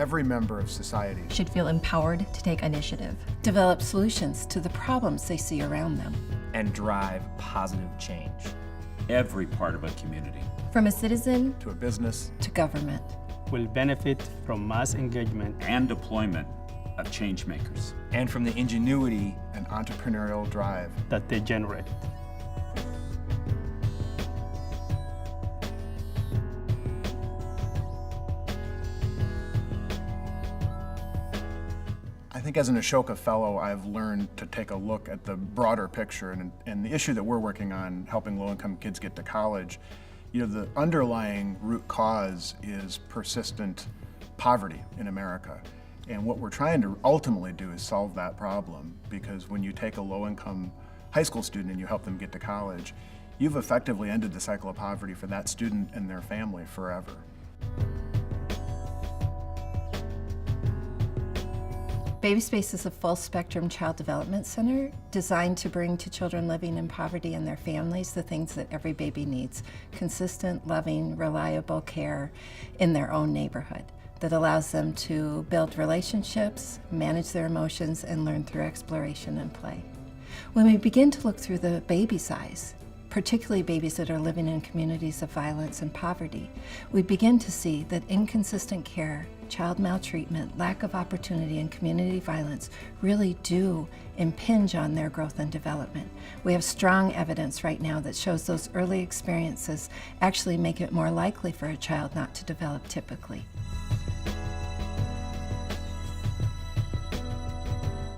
every member of society should feel empowered to take initiative, develop solutions to the problems they see around them, and drive positive change. Every part of a community, from a citizen to a business to government, will benefit from mass engagement and deployment of change makers, and from the ingenuity and entrepreneurial drive that they generate. I think as an Ashoka Fellow, I've learned to take a look at the broader picture and the issue that we're working on, helping low-income kids get to college. You know, the underlying root cause is persistent poverty in America. And what we're trying to ultimately do is solve that problem, because when you take a low-income high school student and you help them get to college, you've effectively ended the cycle of poverty for that student and their family forever. Baby Space is a full-spectrum child development center designed to bring to children living in poverty and their families the things that every baby needs: consistent, loving, reliable care in their own neighborhood that allows them to build relationships, manage their emotions, and learn through exploration and play. When we begin to look through the baby's eyes, particularly babies that are living in communities of violence and poverty, we begin to see that inconsistent care, child maltreatment, lack of opportunity, and community violence really do impinge on their growth and development. We have strong evidence right now that shows those early experiences actually make it more likely for a child not to develop typically.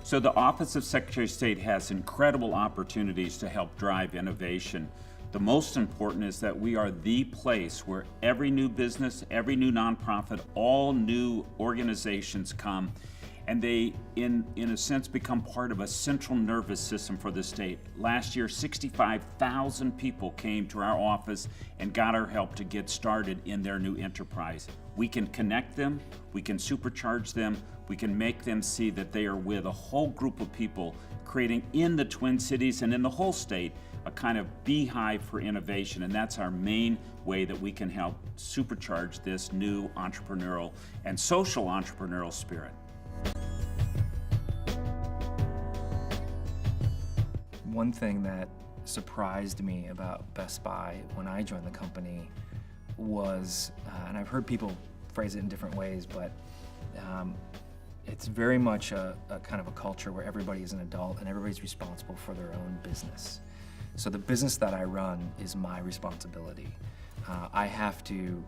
So the Office of Secretary of State has incredible opportunities to help drive innovation. The most important is that we are the place where every new business, every new nonprofit, all new organizations come, and they, in a sense, become part of a central nervous system for the state. Last year, 65,000 people came to our office and got our help to get started in their new enterprise. We can connect them, we can supercharge them, we can make them see that they are with a whole group of people, creating in the Twin Cities and in the whole state a kind of beehive for innovation, and that's our main way that we can help supercharge this new entrepreneurial and social entrepreneurial spirit. One thing that surprised me about Best Buy when I joined the company was, and I've heard people phrase it in different ways, but it's very much a kind of a culture where everybody is an adult and everybody's responsible for their own business. So the business that I run is my responsibility. I have to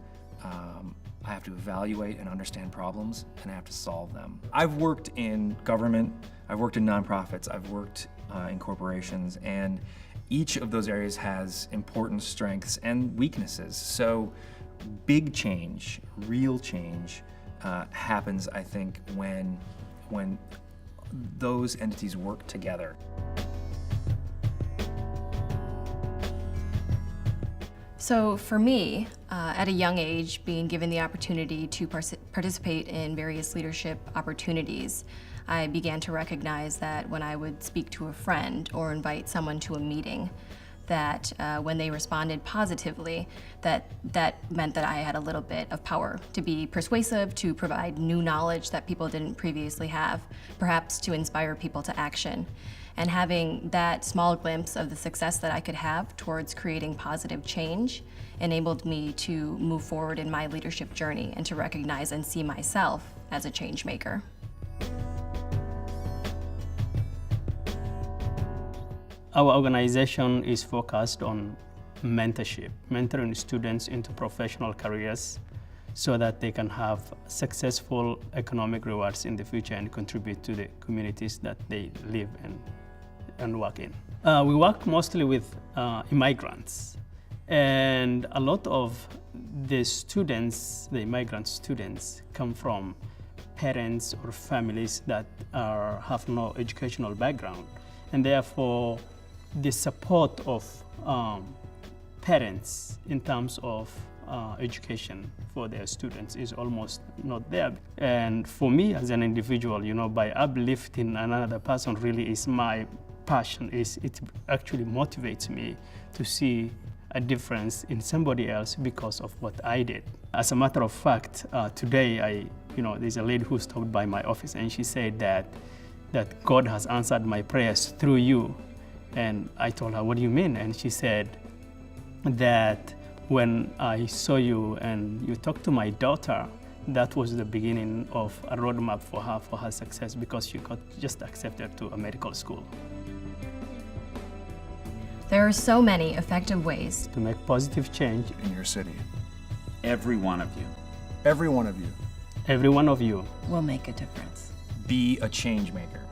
evaluate and understand problems, and I have to solve them. I've worked in government, I've worked in nonprofits, I've worked in corporations, and each of those areas has important strengths and weaknesses. So big change, real change, happens, I think, when those entities work together. So for me, at a young age, being given the opportunity to participate in various leadership opportunities, I began to recognize that when I would speak to a friend or invite someone to a meeting, that when they responded positively, that meant that I had a little bit of power to be persuasive, to provide new knowledge that people didn't previously have, perhaps to inspire people to action. And having that small glimpse of the success that I could have towards creating positive change enabled me to move forward in my leadership journey and to recognize and see myself as a change maker. Our organization is focused on mentorship, mentoring students into professional careers so that they can have successful economic rewards in the future and contribute to the communities that they live in and work in. We work mostly with immigrants, and a lot of the students, the immigrant students, come from parents or families that have no educational background, and therefore the support of parents in terms of education for their students is almost not there. And for me as an individual, by uplifting another person really is my passion. It actually motivates me to see a difference in somebody else because of what I did. As a matter of fact, today there's a lady who stopped by my office and she said that God has answered my prayers through you. And I told her, what do you mean? And she said that when I saw you and you talked to my daughter, that was the beginning of a roadmap for her success, because she got just accepted to a medical school. There are so many effective ways To make positive change, In your city. Every one of you. Every one of you. every one of you Will make a difference. Be a change maker.